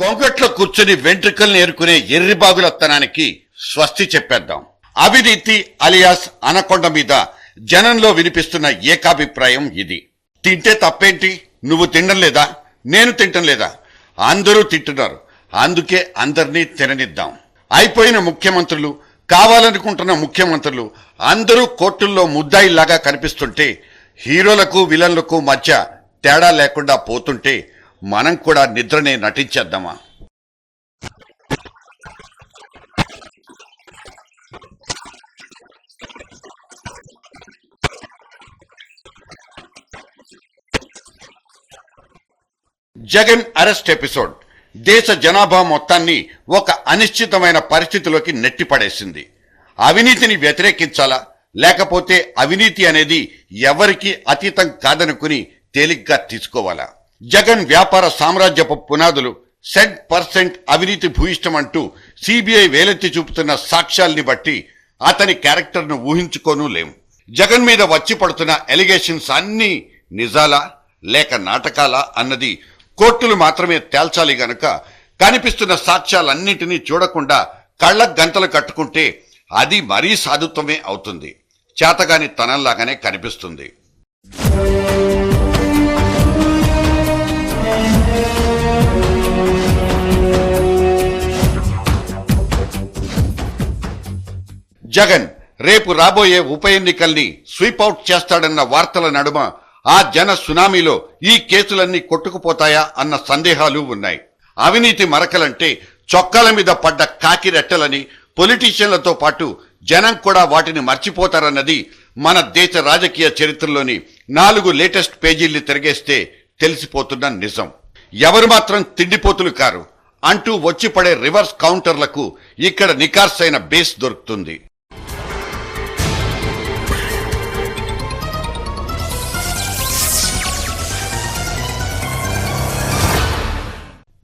కొంగట్లో కూర్చుని వెంట్రుకల్ని ఏరుకునే ఎర్రిబాగులత్తనానికి స్వస్తి చెప్పేద్దాం. అవినీతి అలియాస్ అనకొండ మీద జనంలో వినిపిస్తున్న ఏకాభిప్రాయం ఇది. తింటే తప్పేంటి, నువ్వు తినడం లేదా, నేను తింటం లేదా, అందరూ తింటున్నారు, అందుకే అందరినీ తిననిద్దాం. అయిపోయిన ముఖ్యమంత్రులు, కావాలనుకుంటున్న ముఖ్యమంత్రులు అందరూ కోర్టుల్లో ముద్దాయిల్లాగా కనిపిస్తుంటే, హీరోలకు విలన్లకు మధ్య తేడా లేకుండా పోతుంటే మనం కూడా నిద్రనే నటించేద్దామా? జగన్ అరెస్ట్ ఎపిసోడ్ దేశ జనాభా మొత్తాన్ని ఒక అనిశ్చితమైన పరిస్థితిలోకి నెట్టిపడేసింది. అవినీతిని వ్యతిరేకించాలా, లేకపోతే అవినీతి అనేది ఎవరికి అతీతం కాదనుకుని తేలిగ్గా తీసుకోవాలా? జగన్ వ్యాపార సామ్రాజ్యపు పునాదులు %% అవినీతి భూయిష్టమంటూ సిబిఐ వేలెత్తి చూపుతున్న సాక్ష్యాల్ని బట్టి అతని క్యారెక్టర్ను ఊహించుకోనూ లేము. జగన్ మీద వచ్చి పడుతున్న ఎలిగేషన్స్ అన్నీ నిజాలా లేక నాటకాలా అన్నది కోర్టులు మాత్రమే తేల్చాలి గనుక కనిపిస్తున్న సాక్ష్యాలన్నింటినీ చూడకుండా కళ్లకు గంటలు కట్టుకుంటే అది మరీ సాధుత్వమే అవుతుంది, చేతగాని తనంలాగానే కనిపిస్తుంది. జగన్ రేపు రాబోయే ఉప ఎన్నికల్ని స్వీపౌట్ చేస్తాడన్న వార్తల నడుమ ఆ జన సునామీలో ఈ కేసులన్నీ కొట్టుకుపోతాయా అన్న సందేహాలు ఉన్నాయి. అవినీతి మరకలంటే చొక్కాల మీద పడ్డ కాకిరెట్టలని, పొలిటీషియన్లతో పాటు జనం కూడా వాటిని మర్చిపోతారన్నది మన దేశ రాజకీయ చరిత్రలోని 4 లేటెస్ట్ పేజీల్ని తిరిగేస్తే తెలిసిపోతున్న నిజం. ఎవరు మాత్రం తిండిపోతులు కారు అంటూ వచ్చి పడే రివర్స్ కౌంటర్లకు ఇక్కడ నికార్సైన బేస్ దొరుకుతుంది.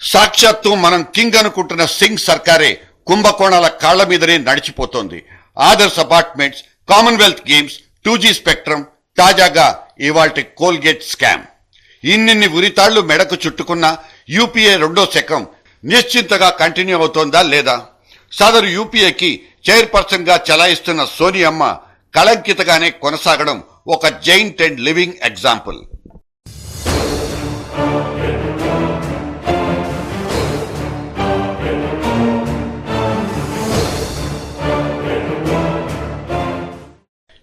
సాక్షాత్తు మనం కింగ్ అనుకుంటున్న సింగ్ సర్కారే కుంభకోణాల కాళ్ల మీదనే నడిచిపోతోంది. Adarsh apartments, commonwealth games, 2G spectrum, తాజాగా ఇవాల్టి కోల్గేట్ స్కామ్. ఇన్నిన్ని ఉరితాళ్లు మెడకు చుట్టుకున్న యూపీఏ 2వ శకం నిశ్చింతగా కంటిన్యూ అవుతోందా లేదా? సదరు యూపీఏకి చైర్పర్సన్ గా చలాయిస్తున్న సోనియమ్మ కళంకితగానే కొనసాగడం ఒక జైంట్ అండ్ లివింగ్ ఎగ్జాంపుల్.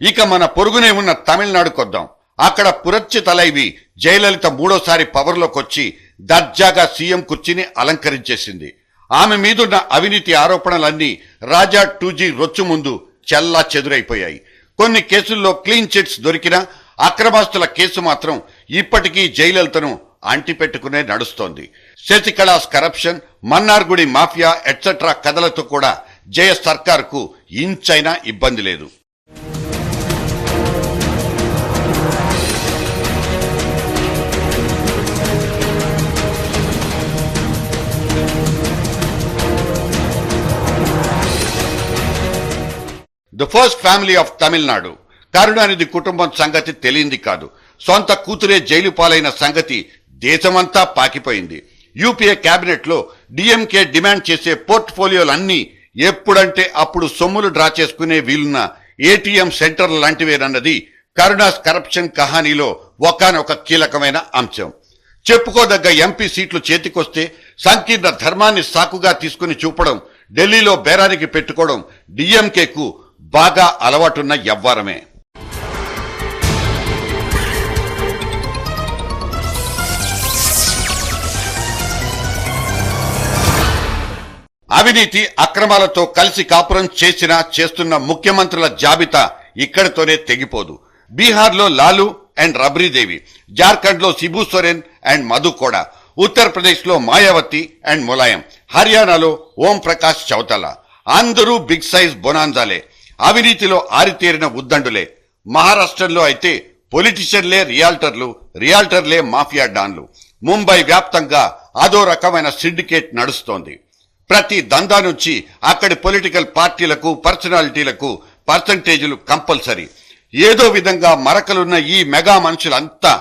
ఇక మన పొరుగునే ఉన్న తమిళనాడుకొద్దాం. అక్కడ పురచ్చి తలైవి జయలలిత 3వసారి పవర్లోకొచ్చి దర్జాగా సీఎం కుర్చీని అలంకరించేసింది. ఆమె మీదున్న అవినీతి ఆరోపణలన్నీ రాజా 2G రొచ్చు ముందు చెల్లా చెదురైపోయాయి. కొన్ని కేసుల్లో క్లీన్ చిట్స్ దొరికినా అక్రమాస్తుల కేసు మాత్రం ఇప్పటికీ జయలలితను అంటిపెట్టుకునే నడుస్తోంది. శశికళాస్ కరప్షన్, మన్నార్గుడి మాఫియా ఎట్సెట్రా కథలతో కూడా జయ సర్కార్కు ఇంచైనా ఇబ్బంది లేదు. The first family of Tamil Nadu Karunanidhi కుటుంబం సంగతి తెలియంది కాదు. సొంత కూతురే జైలు పాలైన సంగతి దేశమంతా పాకిపోయింది. యూపీఏ కేబినెట్ లో డిఎంకే డిమాండ్ చేసే పోర్ట్ఫోలియోలన్నీ ఎప్పుడంటే అప్పుడు సొమ్ములు డ్రా చేసుకునే వీలున్న ఏటీఎం సెంటర్ల లాంటివేనన్నది కరుణాస్ కరప్షన్ కహానీలో ఒకానొక కీలకమైన అంశం. చెప్పుకోదగ్గ ఎంపీ సీట్లు చేతికొస్తే సంకీర్ణ ధర్మాన్ని సాకుగా తీసుకుని చూపడం, ఢిల్లీలో బేరానికి పెట్టుకోవడం డిఎంకేకు బాగా అలవాటున్న యవ్వారమే. అవినీతి అక్రమాలతో కలిసి కాపురం చేస్తున్న ముఖ్యమంత్రుల జాబితా ఇక్కడితోనే తెగిపోదు. బీహార్లో లాలూ అండ్ రబ్రీదేవి, జార్ఖండ్ లో శిబు సోరెన్ అండ్ మధు కోడా, ఉత్తరప్రదేశ్ లో మాయావతి అండ్ ములాయం, హర్యానాలో ఓం ప్రకాష్ చౌతాలా, అందరూ బిగ్ సైజ్ బొనాన్జాలే, అవినీతిలో ఆరితేరిన ఉద్దండులే. మహారాష్ట్రలో అయితే పొలిటీషియన్లే రియాల్టర్లే మాఫియా డాన్లు. ముంబై వ్యాప్తంగా అదో రకమైన సిండికేట్ నడుస్తోంది. ప్రతి దందా నుంచి అక్కడి పొలిటికల్ పార్టీలకు, పర్సనాలిటీలకు పర్సంటేజీలు కంపల్సరీ. ఏదో విధంగా మరకలున్న ఈ మెగా మనుషులంతా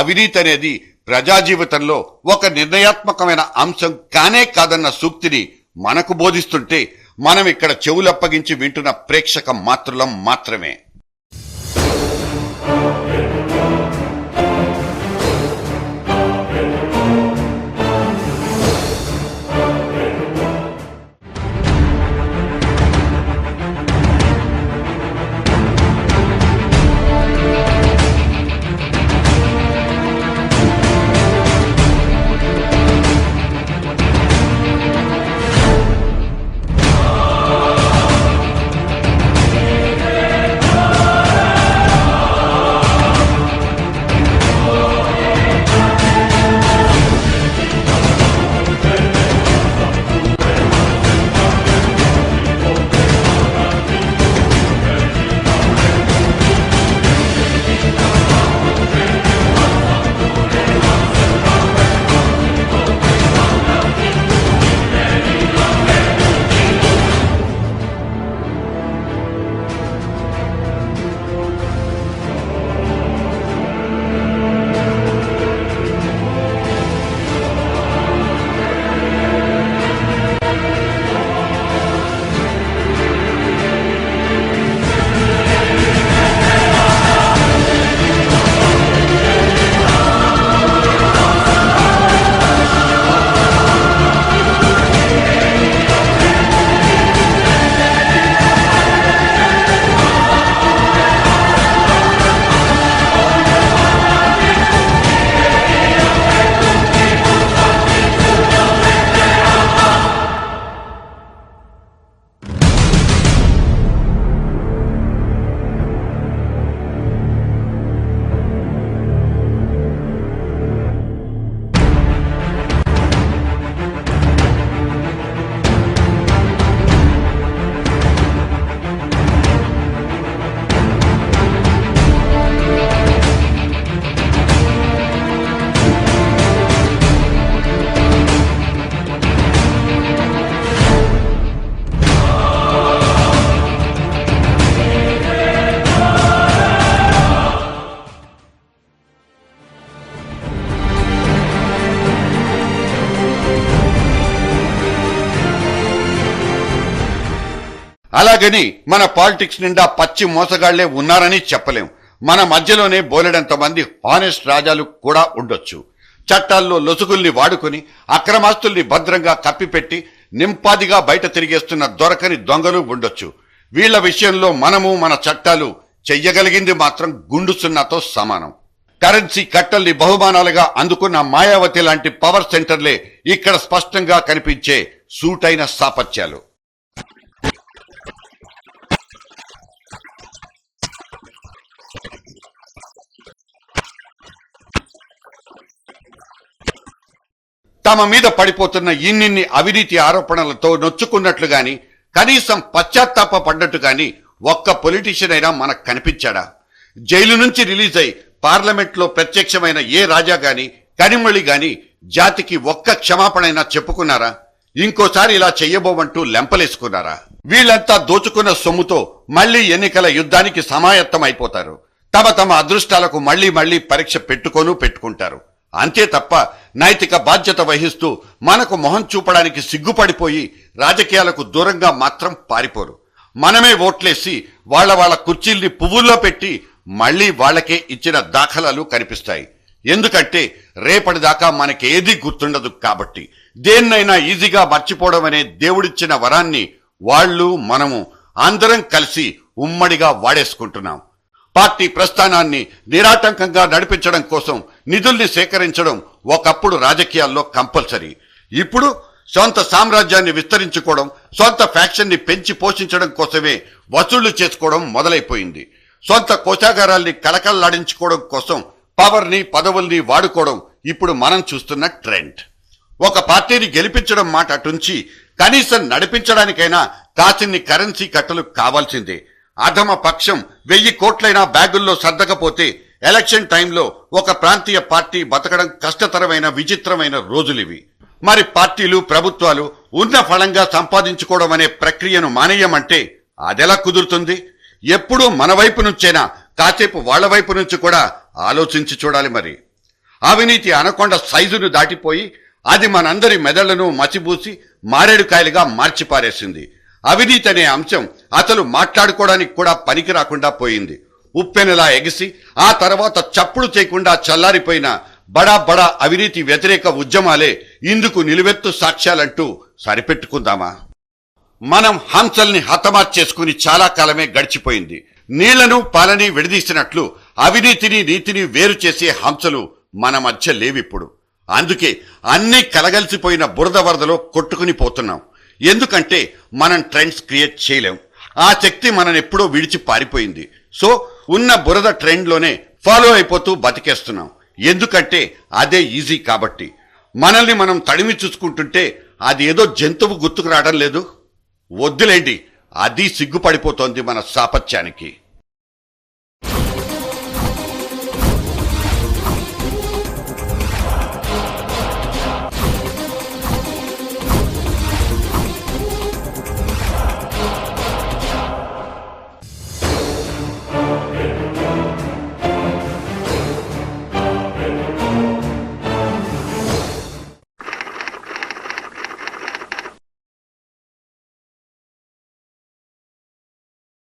అవినీతి అనేది ప్రజా జీవితంలో ఒక నిర్ణయాత్మకమైన అంశం కానే కాదన్న సూక్తిని మనకు బోధిస్తుంటే మనం ఇక్కడ చెవులప్పగించి వింటున్న ప్రేక్షక మాతృలం మాత్రమే. అలాగని మన పాలిటిక్స్ నిండా పచ్చి మోసగాళ్లే ఉన్నారని చెప్పలేం. మన మధ్యలోనే బోలెడంత మంది హానెస్ట్ రాజాలు కూడా ఉండొచ్చు. చట్టాల్లో లొసుగుల్ని వాడుకుని అక్రమాస్తుల్ని భద్రంగా కప్పిపెట్టి నింపాదిగా బయట తిరిగేస్తున్న దొరకని దొంగలు ఉండొచ్చు. వీళ్ల విషయంలో మనము మన చట్టాలు చెయ్యగలిగింది మాత్రం గుండు సున్నాతో సమానం. కరెన్సీ కట్టల్ని బహుమానాలుగా అందుకున్న మాయావతి లాంటి పవర్ సెంటర్లే ఇక్కడ స్పష్టంగా కనిపించే సూటైన సాపత్యాలు. తమ మీద పడిపోతున్న ఇన్నిన్ని అవినీతి ఆరోపణలతో నొచ్చుకున్నట్లు గాని కనీసం పశ్చాత్తాప పడ్డట్టు గాని ఒక్క పొలిటీషియన్ అయినా మనకు కనిపించాడా? జైలు నుంచి రిలీజ్ అయి పార్లమెంట్లో ప్రత్యక్షమైన ఏ రాజా గాని కనిమొళి గాని జాతికి ఒక్క క్షమాపణైనా చెప్పుకున్నారా? ఇంకోసారి ఇలా చెయ్యబోమంటూ లెంపలేసుకున్నారా? వీళ్లంతా దోచుకున్న సొమ్ముతో మళ్లీ ఎన్నికల యుద్ధానికి సమాయత్తం అయిపోతారు. తమ తమ అదృష్టాలకు మళ్లీ పరీక్ష పెట్టుకుంటారు. అంతే తప్ప నైతిక బాధ్యత వహిస్తూ మనకు మొహం చూపడానికి సిగ్గుపడిపోయి రాజకీయాలకు దూరంగా మాత్రం పారిపోరు. మనమే ఓట్లేసి వాళ్ళ కుర్చీల్ని పువ్వుల్లో పెట్టి మళ్లీ వాళ్లకే ఇచ్చిన దాఖలాలు కనిపిస్తాయి. ఎందుకంటే రేపటిదాకా మనకేదీ గుర్తుండదు కాబట్టి. దేన్నైనా ఈజీగా మర్చిపోవడం అనే దేవుడిచ్చిన వరాన్ని వాళ్ళు మనము అందరం కలిసి ఉమ్మడిగా వాడేసుకుంటున్నాం. పార్టీ ప్రస్థానాన్ని నిరాటంకంగా నడిపించడం కోసం నిధుల్ని సేకరించడం ఒకప్పుడు రాజకీయాల్లో కంపల్సరీ. ఇప్పుడు సొంత సామ్రాజ్యాన్ని విస్తరించుకోవడం, సొంత ఫ్యాక్షన్ ని పెంచి పోషించడం కోసమే వసూళ్లు చేసుకోవడం మొదలైపోయింది. సొంత కోశాగారాల్ని కళకళలాడించుకోవడం కోసం పవర్ని పదవుల్ని వాడుకోవడం ఇప్పుడు మనం చూస్తున్న ట్రెండ్. ఒక పార్టీని గెలిపించడం మాట అటుంచి కనీసం నడిపించడానికైనా కాసిన్ని కరెన్సీ కట్టలు కావాల్సిందే. అధమ పక్షం 1000 కోట్లైనా బ్యాగుల్లో సర్దకపోతే ఎలక్షన్ టైంలో ఒక ప్రాంతీయ పార్టీ బతకడం కష్టతరమైన విచిత్రమైన రోజులివి. మరి పార్టీలు ప్రభుత్వాలు ఉన్న ఫలంగా సంపాదించుకోవడం అనే ప్రక్రియను మానేయమంటే అదెలా కుదురుతుంది? ఎప్పుడూ మన వైపు నుంచైనా కాసేపు వాళ్ల వైపు నుంచి కూడా ఆలోచించి చూడాలి. మరి అవినీతి అనకొండ సైజును దాటిపోయి అది మనందరి మెదళ్లను మసిబూసి మారేడుకాయలుగా మార్చిపారేసింది. అవినీతి అనే అంశం అసలు మాట్లాడుకోవడానికి కూడా పనికి రాకుండా పోయింది. ఉప్పెనలా ఎగిసి ఆ తర్వాత చప్పుడు చేయకుండా చల్లారిపోయిన బడా బడా అవినీతి వ్యతిరేక ఉద్యమాలే ఇందుకు నిలువెత్తు సాక్ష్యాలంటూ సరిపెట్టుకుందామా? మనం హంసల్ని హతమార్చేసుకుని చాలా కాలమే గడిచిపోయింది. నీళ్లను పాలని విడదీసినట్లు అవినీతిని నీతిని వేరు చేసే హంసలు మన మధ్య లేవిప్పుడు. అందుకే అన్నీ కలగలిసిపోయిన బురద వరదలో కొట్టుకుని పోతున్నాం. ఎందుకంటే మనం ట్రెండ్స్ క్రియేట్ చేయలేం. ఆ శక్తి మననెప్పుడో విడిచి పారిపోయింది. సో ఉన్న బురద ట్రెండ్లోనే ఫాలో అయిపోతూ బతికేస్తున్నాం. ఎందుకంటే అదే ఈజీ కాబట్టి. మనల్ని మనం తడిమి చూసుకుంటుంటే అది ఏదో జంతువు గుర్తుకు రావడం లేదు. వద్దులేండి, అది సిగ్గుపడిపోతోంది మన సాపత్యానికి.